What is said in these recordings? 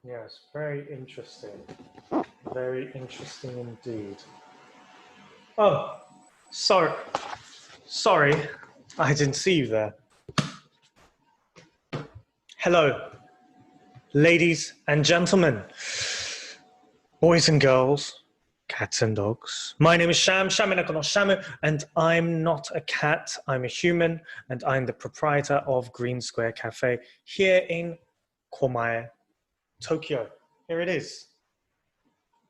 Yes, very interesting. Very interesting indeed. Oh, sorry. Sorry, I didn't see you there. Hello, ladies and gentlemen, boys and girls, cats and dogs. My name is Sham, Shaminako no Shamu, and I'm not a cat, I'm a human, and I'm the proprietor of Green Square Cafe here in Komae, Tokyo. Here it is.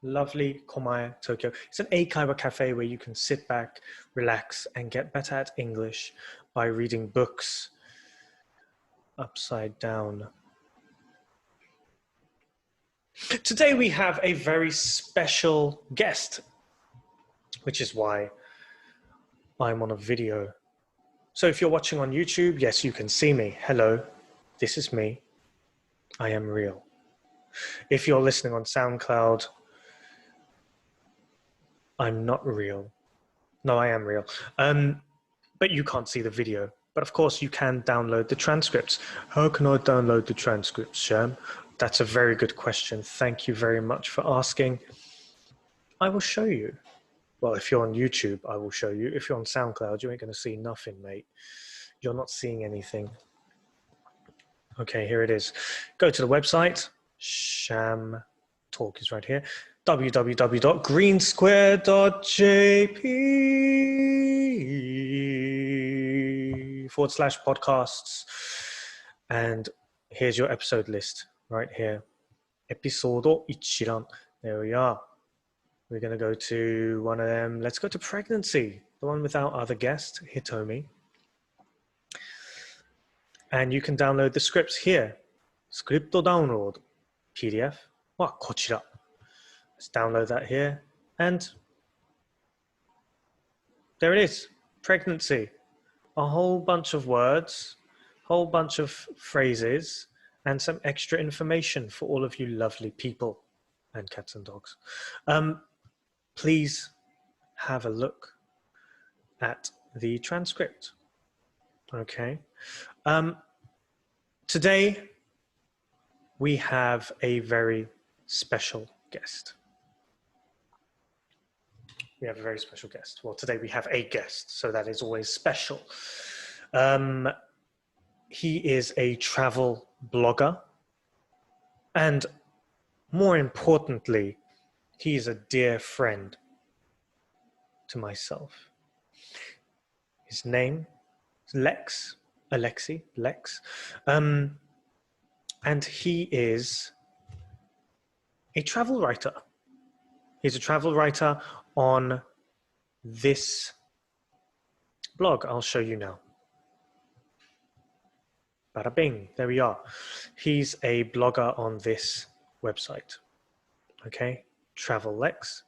Lovely Komae, Tokyo. It's an eikaiwa cafe where you can sit back, relax, and get better at English by reading books upside down. Today we have a very special guest, which is why I'm on a video. So if you're watching on YouTube, yes, you can see me. Hello, this is me. I am real. If you're listening on SoundCloud, I'm not real. No, I am real. But you can't see the video. But of course, you can download the transcripts. How can I download the transcripts, Sham? That's a very good question. Thank you very much for asking. I will show you. Well, if you're on YouTube, I will show you. If you're on SoundCloud, you ain't going to see nothing, mate. You're not seeing anything. Okay, here it is. Go to the website. Sham Talk is right here. www.greensquare.jp/podcasts. And here's your episode list right here. Episode 1. There we are. We're going to go to one of them. Let's go to pregnancy. The one without other guest, Hitomi. And you can download the scripts here. Script download. PDF. はこちら. Let's download that here. And there it is. Pregnancy. A whole bunch of words, whole bunch of phrases, and some extra information for all of you lovely people and cats and dogs. Please have a look at the transcript. Okay. Today, we have a very special guest. We have a very special guest. Well, today we have a guest, so that is always special. He is a travel blogger, and more importantly, he is a dear friend to myself. His name is Lexx. And he is a travel writer. He's a travel writer on this blog. I'll show you now. Bada bing, there we are. He's a blogger on this website. Okay, Travel Lexx.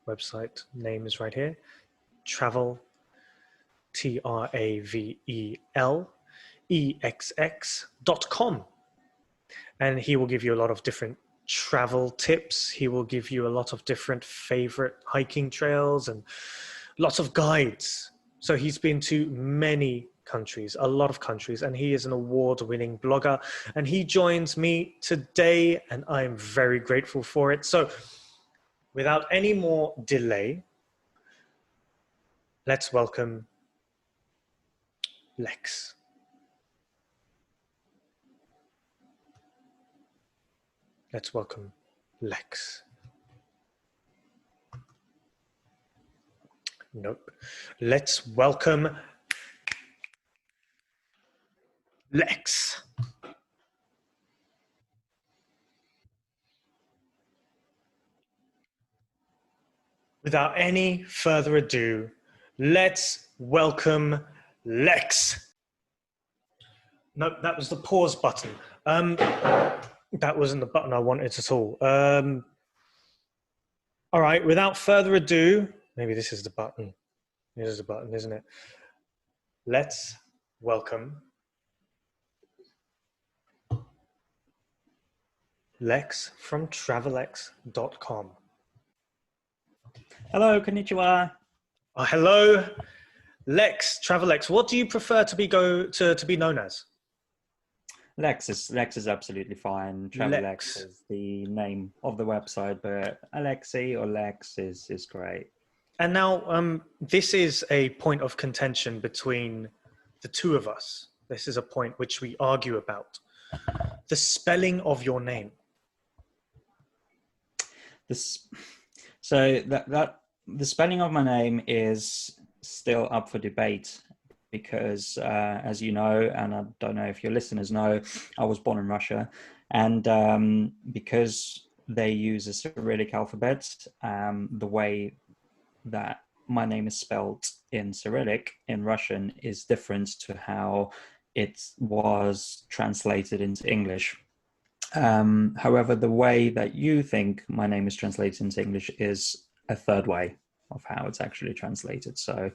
Website name is right here. Travel, TRAVELEXX.com. And he will give you a lot of different travel tips. He will give you a lot of different favorite hiking trails and lots of guides. So he's been to many countries, a lot of countries, and he is an award-winning blogger. And he joins me today, and I'm very grateful for it. So without any more delay, let's welcome Lexx. Let's welcome Lexx. Nope. Let's welcome Lexx. Without any further ado, let's welcome Lexx. Nope, that was the pause button. That wasn't the button I wanted at all. All right, without further ado, maybe this is the button. This is the button, isn't it? Let's welcome Lexx from travelex.com. Hello, konnichiwa. Oh, hello, Lexx, Travelex. What do you prefer to be known as? Lexx is absolutely fine. Lexx is the name of the website, but Alexi or Lexx is great. And now this is a point of contention between the two of us. This is a point which we argue about. The spelling of your name. So the spelling of my name is still up for debate. Because as you know, and I don't know if your listeners know, I was born in Russia, and because they use a Cyrillic alphabet, the way that my name is spelled in Cyrillic in Russian is different to how it was translated into English. However, the way that you think my name is translated into English is a third way of how it's actually translated. So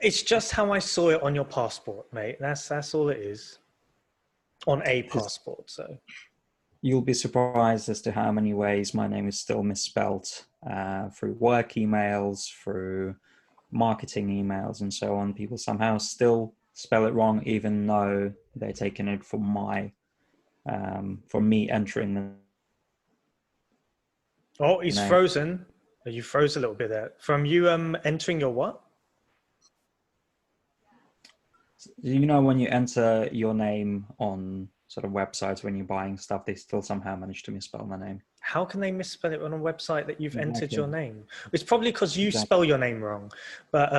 it's just how I saw it on your passport, mate. That's all it is. On a passport, so. You'll be surprised as to how many ways my name is still misspelt through work emails, through marketing emails, and so on. People somehow still spell it wrong, even though they're taking it for me entering the. Oh, he's frozen. You froze a little bit there. From you entering your what? You know, when you enter your name on sort of websites, when you're buying stuff, they still somehow manage to misspell my name. How can they misspell it on a website that you've entered your name? It's probably because you spell your name wrong. But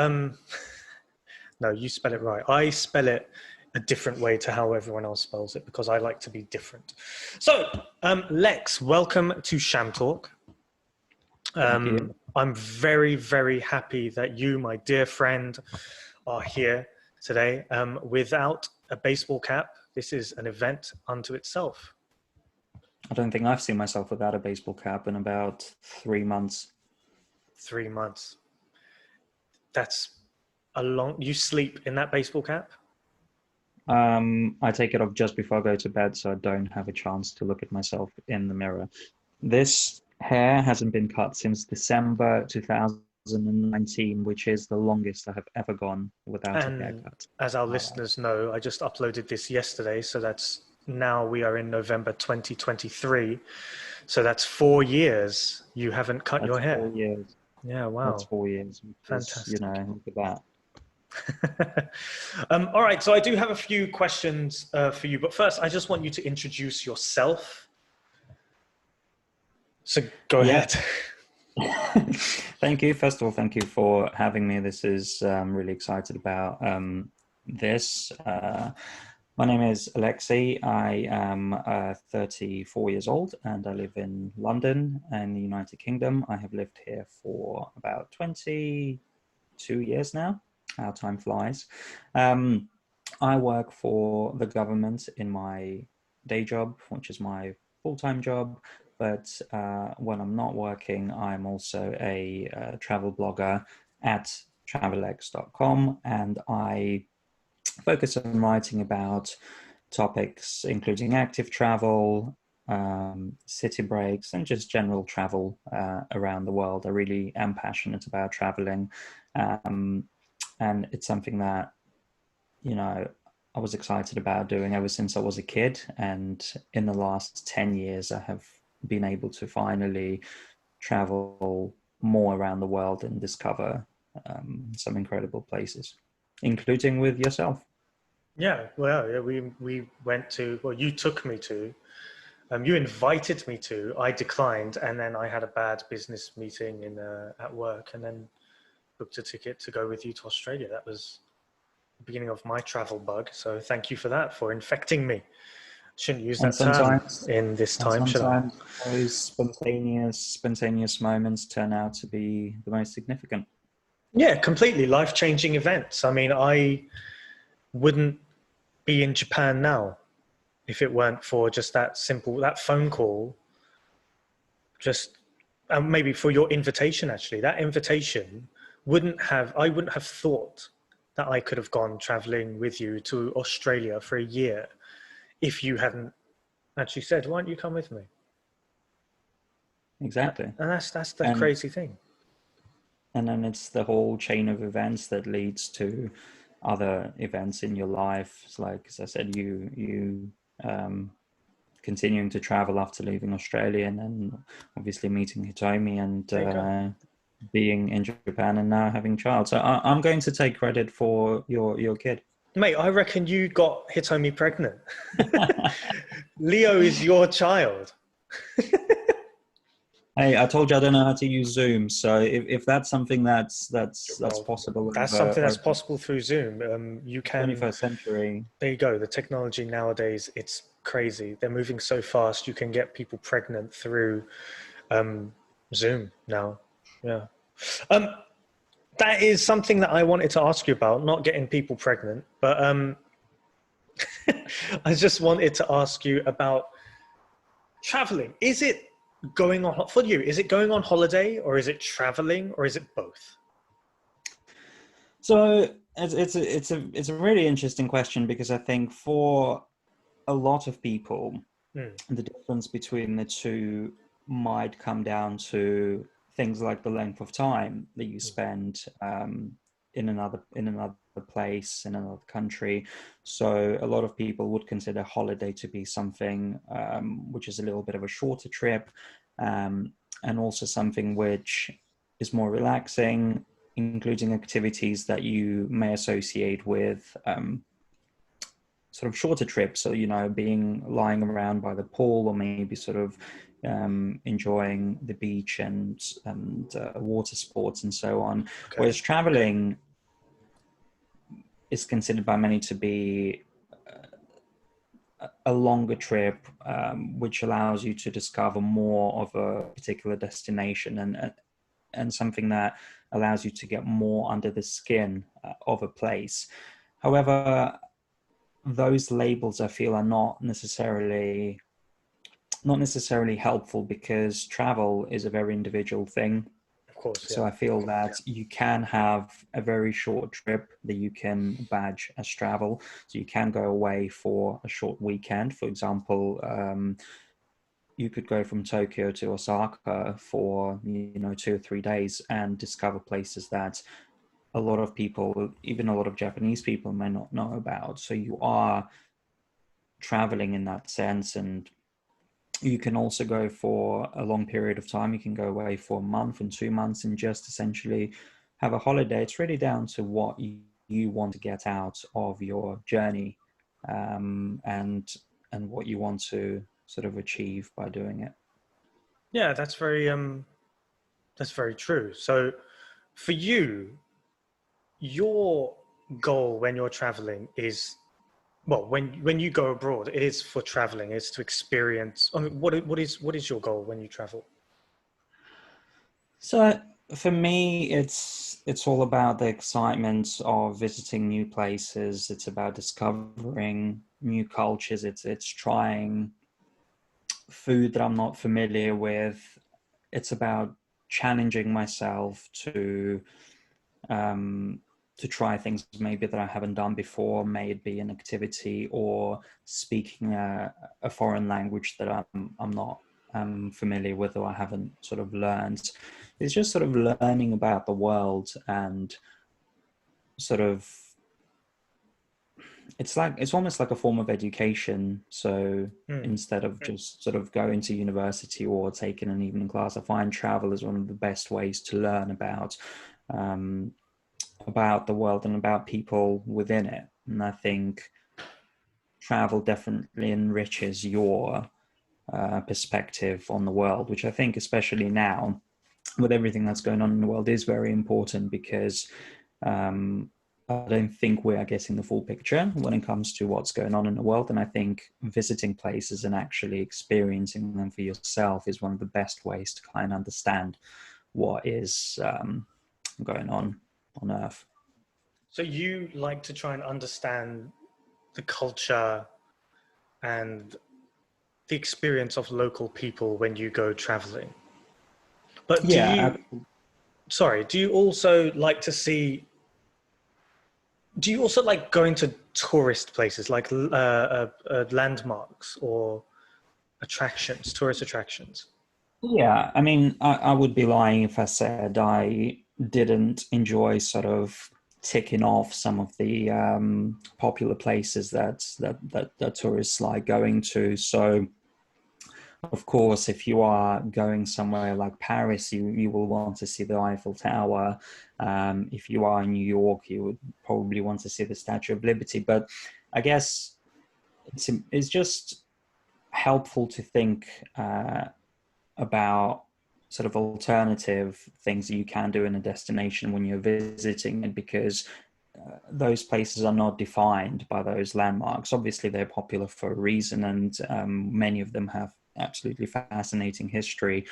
no, you spell it right. I spell it a different way to how everyone else spells it because I like to be different. So, Lexx, welcome to Sham Talk. I'm very, very happy that you, my dear friend, are here today. Without a baseball cap, this is an event unto itself. I don't think I've seen myself without a baseball cap in about 3 months. 3 months. That's a long... You sleep in that baseball cap? I take it off just before I go to bed, so I don't have a chance to look at myself in the mirror. This hair hasn't been cut since December 2019, which is the longest I have ever gone without a haircut. As our listeners know, I just uploaded this yesterday, so that's now we are in November 2023. So that's 4 years you haven't cut your hair. 4 years. Yeah, wow. That's 4 years. Fantastic. You know, look at that. All right, so I do have a few questions for you, but first I just want you to introduce yourself. So go ahead. Thank you. First of all, thank you for having me. This is really excited about this. My name is Alexi. I am 34 years old and I live in London and the United Kingdom. I have lived here for about 22 years now. How time flies. I work for the government in my day job, which is my full-time job. But when I'm not working, I'm also a travel blogger at travelex.com, and I focus on writing about topics including active travel, city breaks, and just general travel around the world. I really am passionate about traveling, and it's something that, you know, I was excited about doing ever since I was a kid. And in the last 10 years, I have been able to finally travel more around the world and discover some incredible places, including with yourself. Yeah, well, yeah, we went to, well, you took me to, you invited me to, I declined, and then I had a bad business meeting at work, and then booked a ticket to go with you to Australia. That was the beginning of my travel bug, so thank you for that, for infecting me. Shouldn't use that term in this time, should I? Sometimes those spontaneous moments turn out to be the most significant. Yeah, completely life-changing events. I mean, I wouldn't be in Japan now if it weren't for just that phone call, just maybe for your invitation, actually. That invitation I wouldn't have thought that I could have gone traveling with you to Australia for a year if you hadn't actually said, why don't you come with me? Exactly. And that's the crazy thing. And then it's the whole chain of events that leads to other events in your life. It's like, as I said, you continuing to travel after leaving Australia, and then obviously meeting Hitomi and being in Japan and now having a child. So I'm going to take credit for your kid. Mate, I reckon you got Hitomi pregnant. Leo is your child. Hey, I told you I don't know how to use Zoom, so if that's something that's possible, that's something that's possible through Zoom. You can 21st century. There you go. The technology nowadays, it's crazy. They're moving so fast. You can get people pregnant through Zoom now. Yeah. That is something that I wanted to ask you about, not getting people pregnant, but I just wanted to ask you about traveling. Is it going on for you? Is it going on holiday, or is it traveling, or is it both? So it's a really interesting question, because I think for a lot of people, the difference between the two might come down to things like the length of time that you spend in another place, in another country. So a lot of people would consider holiday to be something which is a little bit of a shorter trip, and also something which is more relaxing, including activities that you may associate with sort of shorter trips. So, lying around by the pool, or maybe sort of enjoying the beach and water sports and so on. Okay. Whereas traveling is considered by many to be a longer trip, which allows you to discover more of a particular destination, and something that allows you to get more under the skin of a place. However, those labels, I feel, are not necessarily helpful, because travel is a very individual thing. Of course. Yeah. So I feel that you can have a very short trip that you can badge as travel. So you can go away for a short weekend. For example, you could go from Tokyo to Osaka for 2 or 3 days and discover places that a lot of people, even a lot of Japanese people, may not know about. So you are traveling in that sense. And you can also go for a long period of time. You can go away for a month and 2 months and just essentially have a holiday. It's really down to what you want to get out of your journey, and what you want to sort of achieve by doing it. Yeah, that's very true. So for you, your goal when you're traveling is, well, when you go abroad, it is for traveling. It's to experience. I mean, what is your goal when you travel? So for me, it's all about the excitement of visiting new places. It's about discovering new cultures. It's trying food that I'm not familiar with. It's about challenging myself to try things maybe that I haven't done before, may it be an activity or speaking a foreign language that I'm not familiar with, or I haven't sort of learned. It's just sort of learning about the world, and sort of, it's almost like a form of education. So instead of just sort of going to university or taking an evening class, I find travel is one of the best ways to learn about the world and about people within it. And I think travel definitely enriches your perspective on the world, which I think, especially now with everything that's going on in the world, is very important, because I don't think we are getting the full picture when it comes to what's going on in the world. And I think visiting places and actually experiencing them for yourself is one of the best ways to kind of understand what is going on Earth. So you like to try and understand the culture and the experience of local people when you go traveling. But do you also like to see, do you also like going to tourist places, like landmarks or attractions, tourist attractions? Yeah, I mean, I would be lying if I said I didn't enjoy sort of ticking off some of the popular places that tourists like going to. So of course, if you are going somewhere like Paris, you will want to see the Eiffel Tower. If you are in New York, you would probably want to see the Statue of Liberty. But I guess it's just helpful to think about sort of alternative things that you can do in a destination when you're visiting it, because those places are not defined by those landmarks. Obviously, they're popular for a reason, and many of them have absolutely fascinating history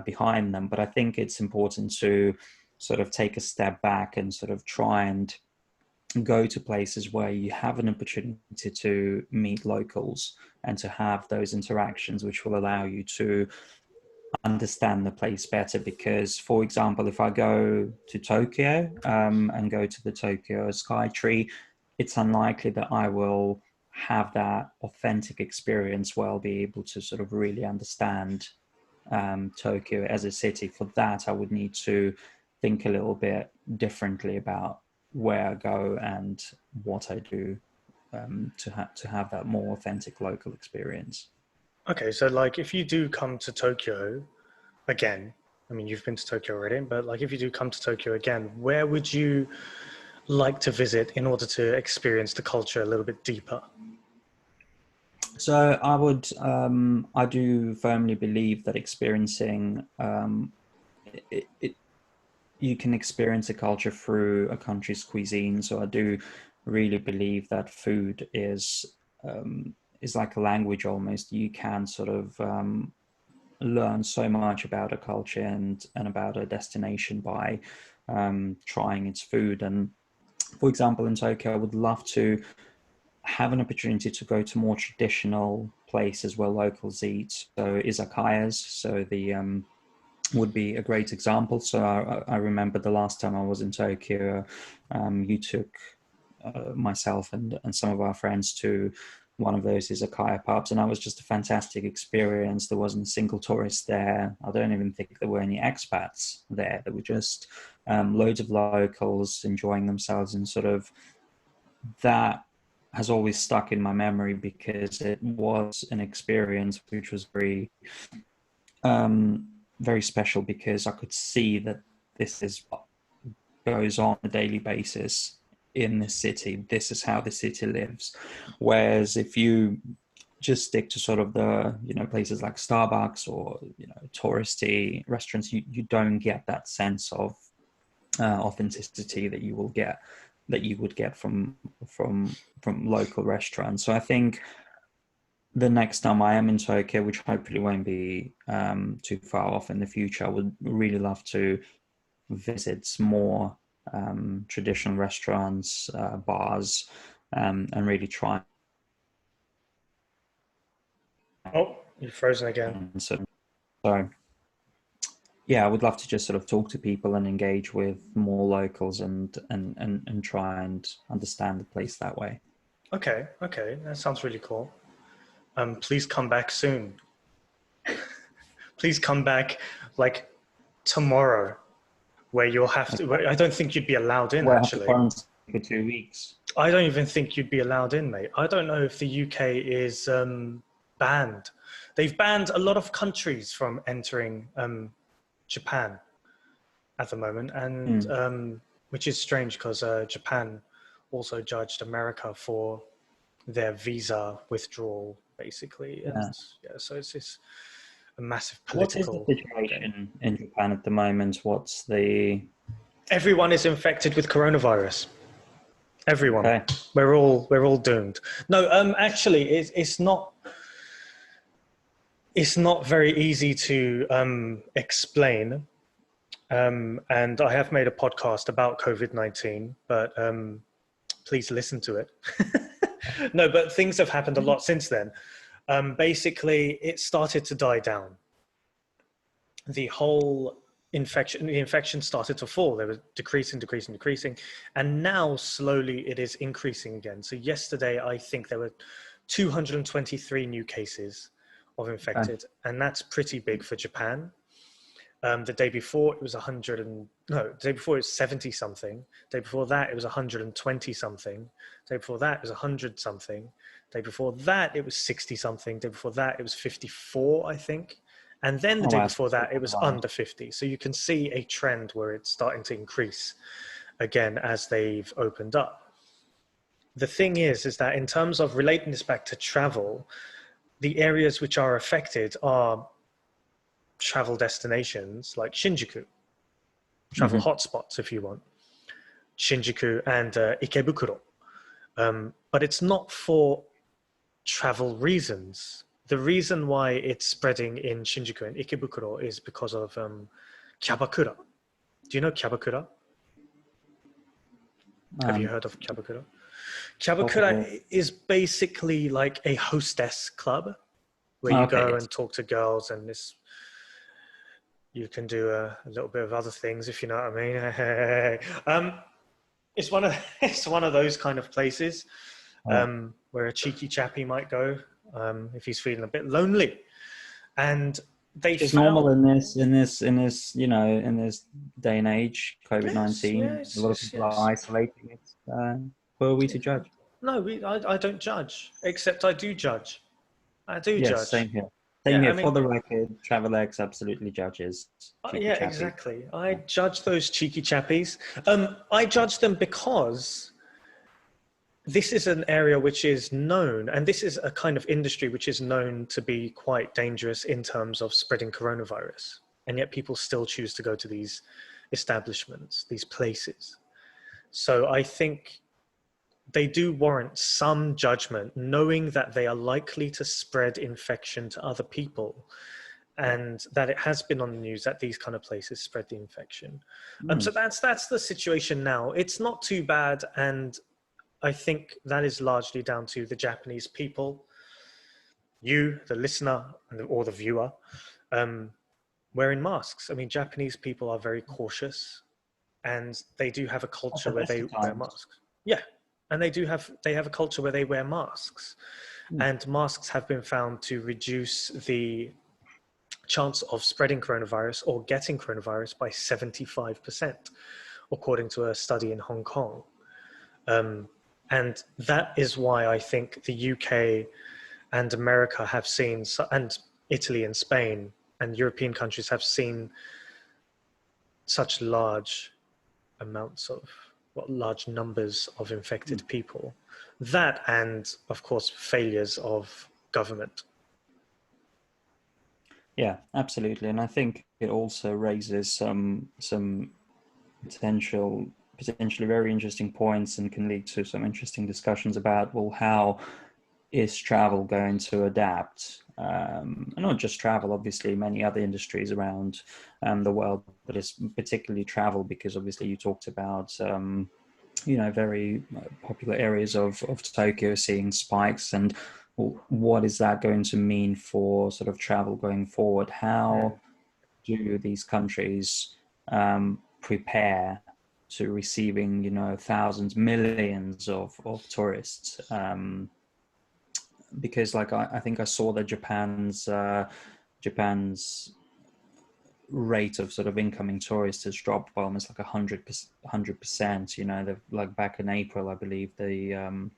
behind them. But I think it's important to sort of take a step back and sort of try and go to places where you have an opportunity to meet locals and to have those interactions, which will allow you to understand the place better. Because, for example, if I go to Tokyo and go to the Tokyo Sky Tree, it's unlikely that I will have that authentic experience where I'll be able to sort of really understand Tokyo as a city. For that, I would need to think a little bit differently about where I go and what I do to have that more authentic local experience. Okay, so like if you do come to Tokyo again, I mean, you've been to Tokyo already, but like if you do come to Tokyo again, where would you like to visit in order to experience the culture a little bit deeper? So I do firmly believe that experiencing, you can experience a culture through a country's cuisine. So I do really believe that food is like a language almost. You can sort of learn so much about a culture and about a destination by trying its food. And for example, in Tokyo, I would love to have an opportunity to go to more traditional places where locals eat. So izakayas, so the would be a great example. So I remember the last time I was in Tokyo, you took myself and some of our friends to one of those izakaya pubs, and that was just a fantastic experience. There wasn't a single tourist there. I don't even think there were any expats there. There were just loads of locals enjoying themselves, and sort of that has always stuck in my memory because it was an experience which was very very special, because I could see that this is what goes on a daily basis in the city. This is how the city lives. Whereas if you just stick to sort of the, places like Starbucks or, touristy restaurants, you don't get that sense of authenticity that you would get from local restaurants. So I think the next time I am in Tokyo, which hopefully won't be too far off in the future, I would really love to visit more traditional restaurants, bars, and really try. Oh, you're frozen again. So yeah, I would love to just sort of talk to people and engage with more locals and try and understand the place that way. Okay, that sounds really cool. Please come back soon. Please come back like tomorrow, where you'll have to. I don't think you'd be allowed in, actually. For 2 weeks. I don't even think you'd be allowed in, mate. I don't know if the UK is banned. They've banned a lot of countries from entering Japan at the moment, and which is strange because Japan also judged America for their visa withdrawal, basically. And, so it's just a massive political. What is the situation in Japan at the moment? Everyone is infected with coronavirus. Everyone. Okay. We're all doomed. No, actually, it's not. It's not very easy to explain. And I have made a podcast about COVID-19, but please listen to it. No, but things have happened a lot since then. Basically, it started to die down. The infection started to fall. They were decreasing. And now slowly it is increasing again. So yesterday, I think there were 223 new cases of infected, and that's pretty big for Japan. The day before it was 100 and no, the day before it was 70 something. The day before that it was 120 something. The day before that it was 100 something. The day before that it was 60 something. The day before that it was 54, I think. And then the day before that it was under 50. So you can see a trend where it's starting to increase again as they've opened up. The thing is that in terms of relating this back to travel, the areas which are affected are travel destinations like Shinjuku, travel hotspots if you want, Shinjuku and Ikebukuro. But it's not for travel reasons. The reason why it's spreading in Shinjuku and Ikebukuro is because of Chabakura. Do you know Chabakura? Have you heard of Chabakura? Chabakura is basically like a hostess club where you go and talk to girls, and you can do a little bit of other things, if you know what I mean. It's one of those kind of places where a cheeky chappy might go if he's feeling a bit lonely. And it's normal in this in this day and age, COVID-19. A lot of people are isolating. Who are we to judge? No, I don't judge, except I do judge. I do judge. Same here. Same here. For the record, Travelex absolutely judges. Exactly. I judge those cheeky chappies. I judge them because this is an area which is known, and this is a kind of industry which is known to be quite dangerous in terms of spreading coronavirus. And yet people still choose to go to these establishments, these places. So I think they do warrant some judgment, knowing that they are likely to spread infection to other people, and that it has been on the news that these kind of places spread the infection. So that's the situation now. It's not too bad, and I think that is largely down to the Japanese people, you, the listener, or the viewer, wearing masks. I mean, Japanese people are very cautious, and they do have a culture where they wear masks. Yeah. And they have a culture where they wear masks, and masks have been found to reduce the chance of spreading coronavirus or getting coronavirus by 75%, according to a study in Hong Kong. And that is why I think the UK and America have seen, and Italy and Spain and European countries have seen such large numbers of infected people. That, and of course, failures of government. Yeah, absolutely. And I think it also raises some potentially very interesting points, and can lead to some interesting discussions about, well, how is travel going to adapt? And not just travel, obviously, many other industries around the world, but it's particularly travel, because obviously you talked about, very popular areas of Tokyo seeing spikes, and what is that going to mean for sort of travel going forward? How do these countries prepare to receiving, thousands, millions of tourists? Because I think I saw that Japan's rate of sort of incoming tourists has dropped by almost like 100%. Like back in April, I believe the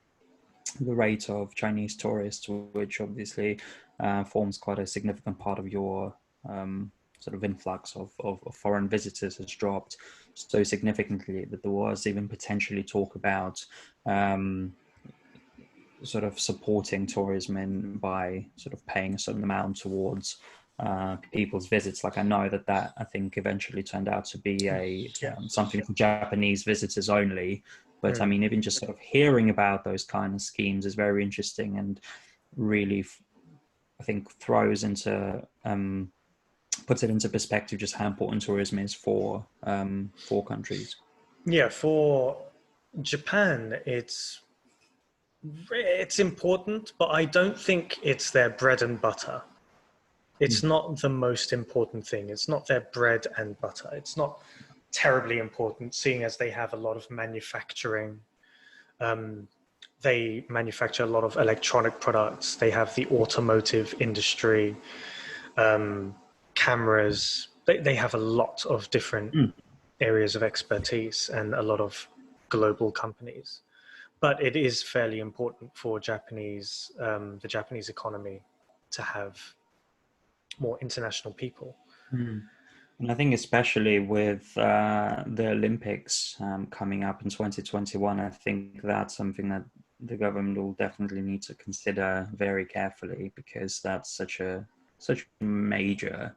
rate of Chinese tourists, which obviously forms quite a significant part of your sort of influx of foreign visitors, has dropped so significantly that there was even potentially talk about sort of supporting tourism by sort of paying a certain amount towards people's visits. Like I know that I think eventually turned out to be something for Japanese visitors only. But I mean, even just sort of hearing about those kind of schemes is very interesting, and really, I think, puts it into perspective just how important tourism is for countries. Yeah, for Japan, it's important, but I don't think it's their bread and butter. It's not the most important thing. It's not their bread and butter. It's not terribly important, seeing as they have a lot of manufacturing. They manufacture a lot of electronic products. They have the automotive industry, cameras. they have a lot of different areas of expertise and a lot of global companies. But it is fairly important for the Japanese economy to have more international people. And I think especially with the Olympics coming up in 2021, I think that's something that the government will definitely need to consider very carefully, because that's such a major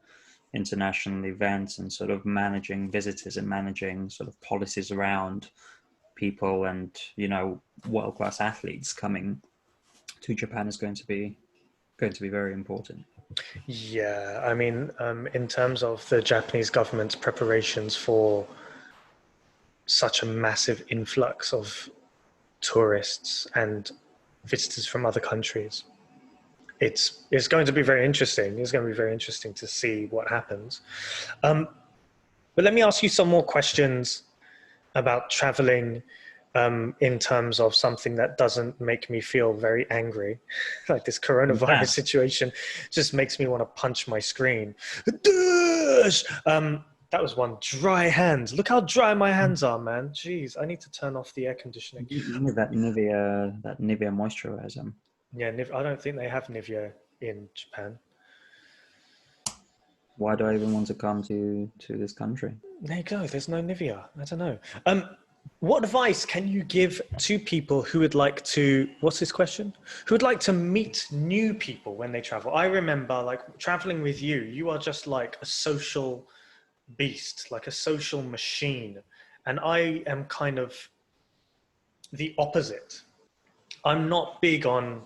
international event, and sort of managing visitors and managing sort of policies around people and, you know, world-class athletes coming to Japan is going to be very important. Yeah, I mean, in terms of the Japanese government's preparations for such a massive influx of tourists and visitors from other countries, it's going to be very interesting. It's going to be very interesting to see what happens. But let me ask you some more questions about traveling in terms of something that doesn't make me feel very angry. Like this coronavirus situation just makes me want to punch my screen. That was one dry hand. Look how dry my hands are, man. Jeez, I need to turn off the air conditioning. That Nivea moisturizer. Yeah, I don't think they have Nivea in Japan. Why do I even want to come to this country? There you go. There's no Nivea. I don't know. What advice can you give to people who would like to, what's this question? Who would like to meet new people when they travel? I remember like traveling with you, you are just like a social beast, like a social machine. And I am kind of the opposite. I'm not big on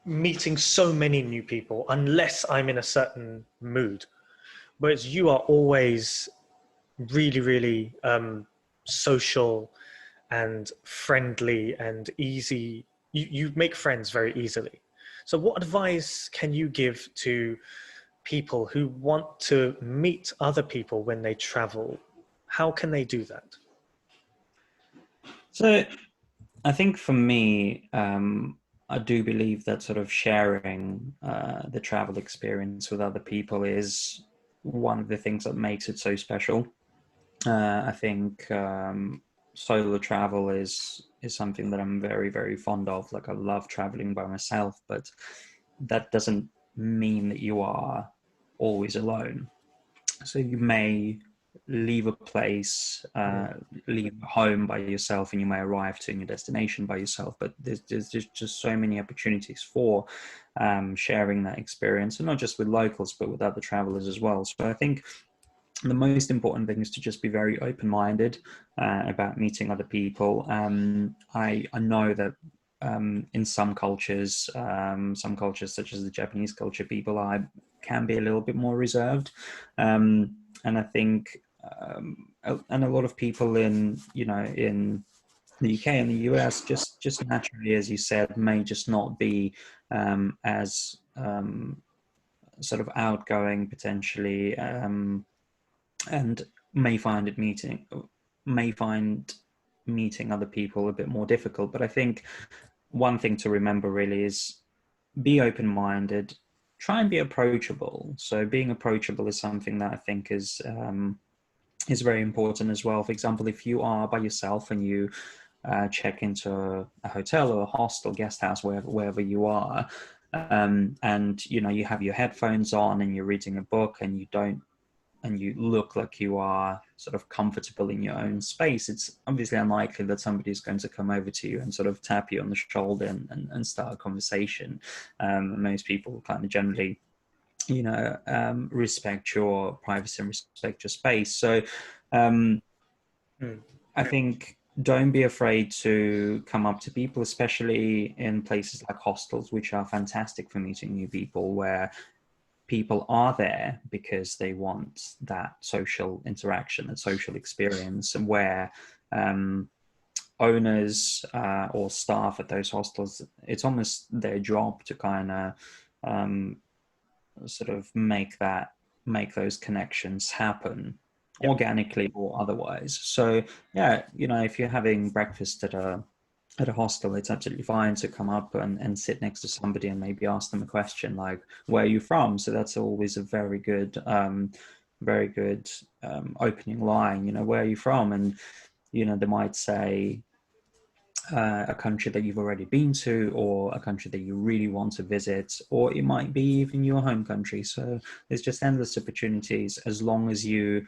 meeting so many new people unless I'm in a certain mood. Whereas you are always really, really social and friendly and easy. You make friends very easily. So what advice can you give to people who want to meet other people when they travel? How can they do that? So I think for me, I do believe that sort of sharing the travel experience with other people is one of the things that makes it so special. I think solo travel is something that I'm very, very fond of. Like I love traveling by myself, but that doesn't mean that you are always alone. So you may leave a place, leave home by yourself, and you may arrive to your destination by yourself. But there's just so many opportunities for sharing that experience, and not just with locals, but with other travelers as well. So I think the most important thing is to just be very open-minded about meeting other people. I know that in some cultures such as the Japanese culture, people can be a little bit more reserved, and I think and a lot of people in the UK and the US just naturally, as you said, may just not be as sort of outgoing potentially, and may find meeting other people a bit more difficult. But I think one thing to remember really is be open-minded, try and be approachable. So being approachable is something that I think is very important as well. For example, if you are by yourself and you check into a hotel or a hostel, guest house, wherever you are, and you have your headphones on and you're reading a book and you look like you are sort of comfortable in your own space, it's obviously unlikely that somebody is going to come over to you and sort of tap you on the shoulder and start a conversation. Most people kind of generally, respect your privacy and respect your space. So I think don't be afraid to come up to people, especially in places like hostels, which are fantastic for meeting new people, where people are there because they want that social interaction and social experience, and where owners or staff at those hostels, it's almost their job to kind of sort of make those connections happen, organically or otherwise. So yeah, if you're having breakfast at a at a hostel, it's absolutely fine to come up and sit next to somebody and maybe ask them a question like, where are you from? So that's always a very good opening line, you know, where are you from? And, you know, they might say a country that you've already been to, or a country that you really want to visit, or it might be even your home country. So there's just endless opportunities as long as you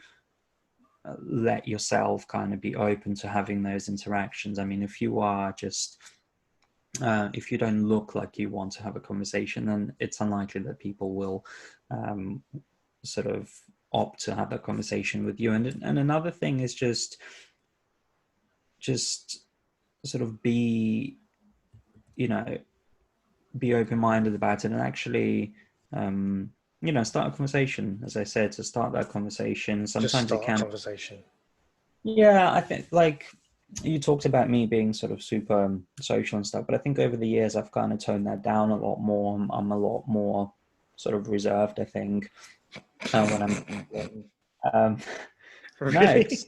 let yourself kind of be open to having those interactions. I mean, if you are just if you don't look like you want to have a conversation, then it's unlikely that people will sort of opt to have that conversation with you. And another thing is just sort of be, you know, be open-minded about it, and actually you know, start a conversation. As I said, to start that conversation, sometimes it can. Conversation. Yeah, I think, like, you talked about me being sort of super social and stuff, but I think over the years I've kind of toned that down a lot more. I'm a lot more sort of reserved, I think, when I'm thinking. Really? No, it's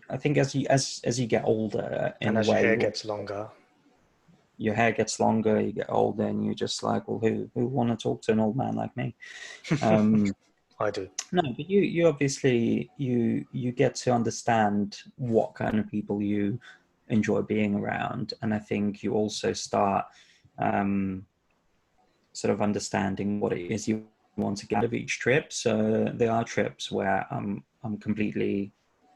I think as you get older, in And a as your way, hair gets longer. your hair gets longer, you get older, and you're just like, well, who want to talk to an old man like me? I do. No, but you obviously you get to understand what kind of people you enjoy being around, and I think you also start sort of understanding what it is you want to get out of each trip. So there are trips where I'm completely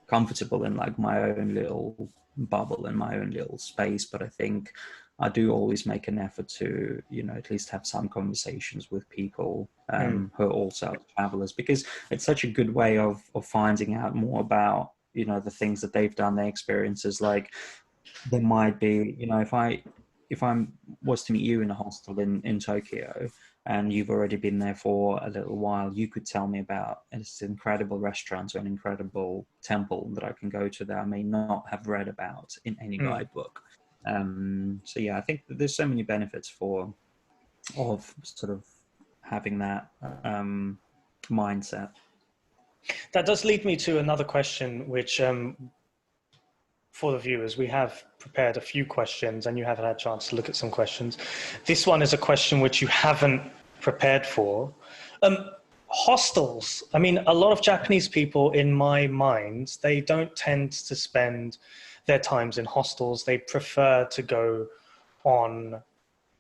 comfortable in like my own little bubble and my own little space, but I think I do always make an effort to, you know, at least have some conversations with people who are also travelers, because it's such a good way of finding out more about, you know, the things that they've done, their experiences. Like, there might be, you know, if I was to meet you in a hostel in Tokyo, and you've already been there for a little while, you could tell me about this incredible restaurant or an incredible temple that I can go to that I may not have read about in any guidebook. So yeah, I think that there's so many benefits of sort of having that mindset. That does lead me to another question, which for the viewers, we have prepared a few questions, and you haven't had a chance to look at some questions. This one is a question which you haven't prepared for. Hostels. I mean, a lot of Japanese people, in my mind, they don't tend to spend their times in hostels. They prefer to go on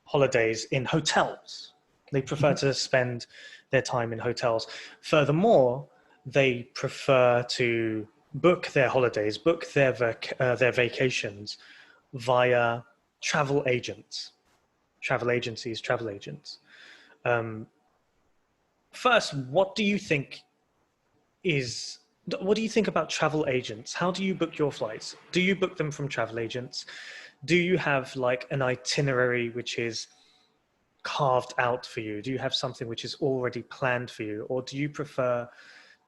holidays in hotels. They prefer to spend their time in hotels. Furthermore, they prefer to book their holidays, book their vacations via travel agents, travel agencies, travel agents. First, what do you think about travel agents? How do you book your flights? Do you book them from travel agents? Do you have like an itinerary which is carved out for you? Do you have something which is already planned for you? Or do you prefer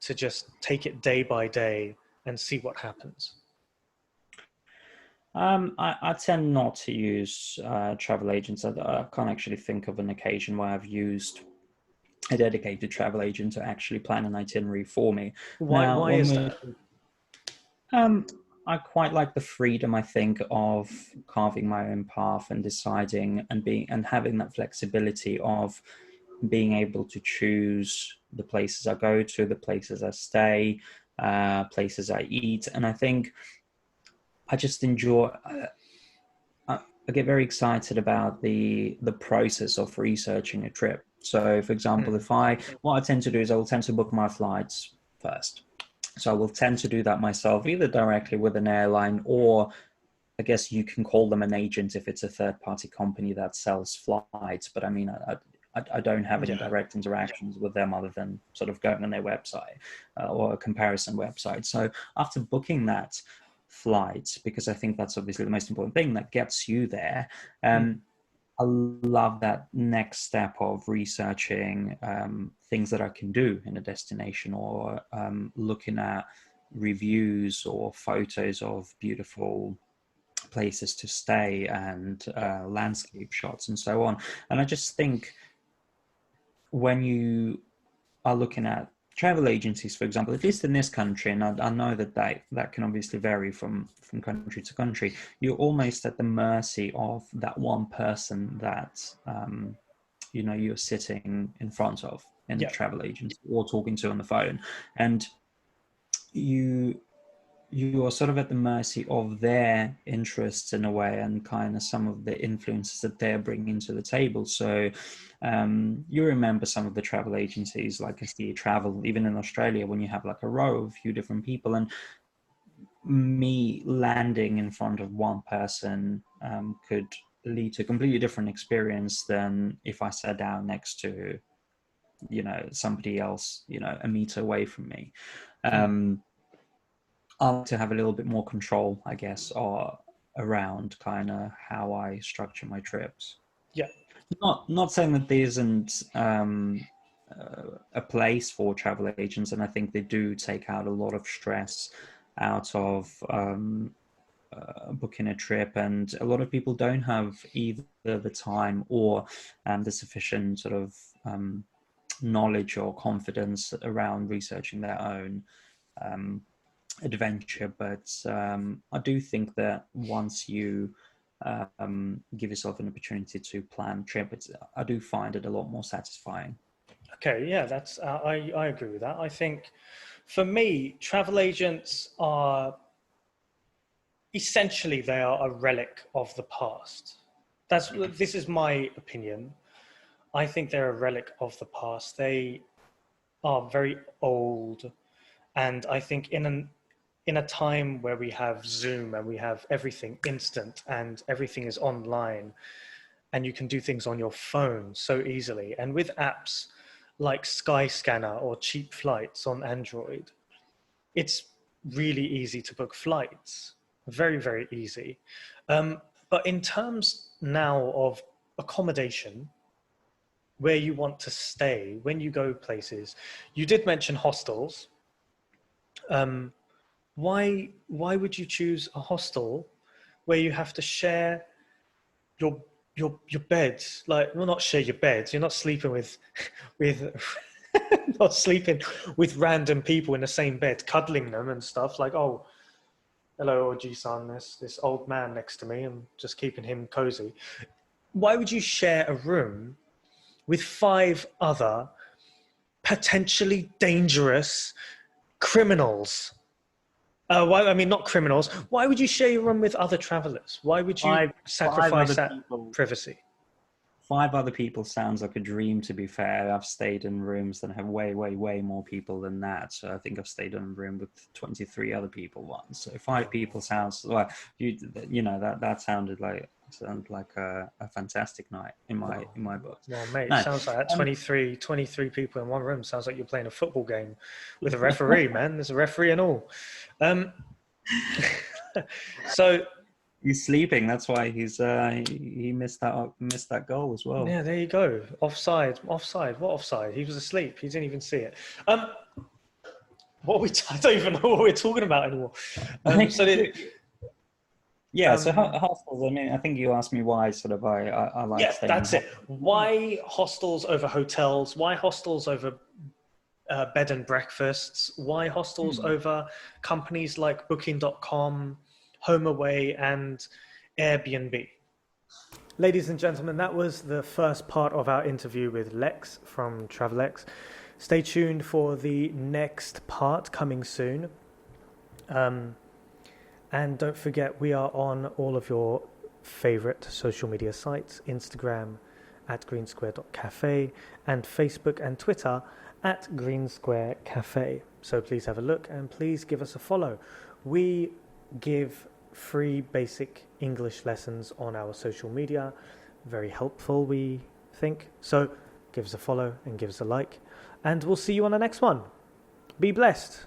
to just take it day by day and see what happens? I tend not to use travel agents. I can't actually think of an occasion where I've used a dedicated travel agent to actually plan an itinerary for me. Why is that? I quite like the freedom, I think, of carving my own path and deciding and having that flexibility of being able to choose the places I go to, the places I stay, places I eat. And I think I just enjoy, I get very excited about the process of researching a trip. So, for example, what I tend to do is I will tend to book my flights first. So I will tend to do that myself, either directly with an airline, or I guess you can call them an agent if it's a third-party company that sells flights. But I mean, I don't have any direct interactions with them other than sort of going on their website or a comparison website. So after booking that flight, because I think that's obviously the most important thing that gets you there, I love that next step of researching things that I can do in a destination, or looking at reviews or photos of beautiful places to stay and landscape shots and so on. And I just think when you are looking at travel agencies, for example, at least in this country, and I know that that can obviously vary from country to country, you're almost at the mercy of that one person that you're sitting in front of in the travel agency or talking to on the phone, and you are sort of at the mercy of their interests in a way, and kind of some of the influences that they're bringing to the table. So you remember some of the travel agencies, like SDA Travel, even in Australia, when you have like a row of a few different people, and me landing in front of one person could lead to a completely different experience than if I sat down next to, somebody else, a meter away from me. I like to have a little bit more control, I guess, or around kind of how I structure my trips. Yeah. Not saying that there isn't a place for travel agents, and I think they do take out a lot of stress out of booking a trip, and a lot of people don't have either the time or the sufficient sort of knowledge or confidence around researching their own adventure. But I do think that once you give yourself an opportunity to plan a trip, I do find it a lot more satisfying. Okay, yeah, that's I agree with that. I think for me, travel agents are essentially, they are a relic of the past. This is my opinion. I think they're a relic of the past. They are very old, and I think in a time where we have Zoom and we have everything instant and everything is online, and you can do things on your phone so easily, and with apps like Skyscanner or Cheap Flights on Android, it's really easy to book flights. Very, very easy. But in terms now of accommodation, where you want to stay, when you go places, you did mention hostels. Why would you choose a hostel where you have to share your beds? Like, well, not share your beds. You're not sleeping with not sleeping with random people in the same bed, cuddling them and stuff. Like, oh, hello, Oji-san, this old man next to me. I'm just keeping him cozy. Why would you share a room with 5 other potentially dangerous criminals? Not criminals. Why would you share your room with other travelers? Why would you sacrifice that privacy? 5 other people sounds like a dream, to be fair. I've stayed in rooms that have way, way, way more people than that. So I think I've stayed in a room with 23 other people once. So 5 people sounds like, that sounded like a fantastic night in my book. Well, mate, it sounds like that 23 people in one room. Sounds like you're playing a football game with a referee, man. There's a referee and all. So he's sleeping. That's why he missed that goal as well. Yeah, there you go. Offside. What offside? He was asleep. He didn't even see it. I don't even know what we're talking about anymore. So hostels. I mean, I think you asked me why sort of I like. Yeah, that's it. Why hostels over hotels? Why hostels over bed and breakfasts? Why hostels over companies like Booking.com, HomeAway, and Airbnb? Ladies and gentlemen, that was the first part of our interview with Lexx from TravelX. Stay tuned for the next part coming soon. And don't forget, we are on all of your favorite social media sites, Instagram at greensquare.cafe and Facebook and Twitter at Greensquare Cafe. So please have a look and please give us a follow. We give free basic English lessons on our social media. Very helpful, we think. So give us a follow and give us a like. And we'll see you on the next one. Be blessed.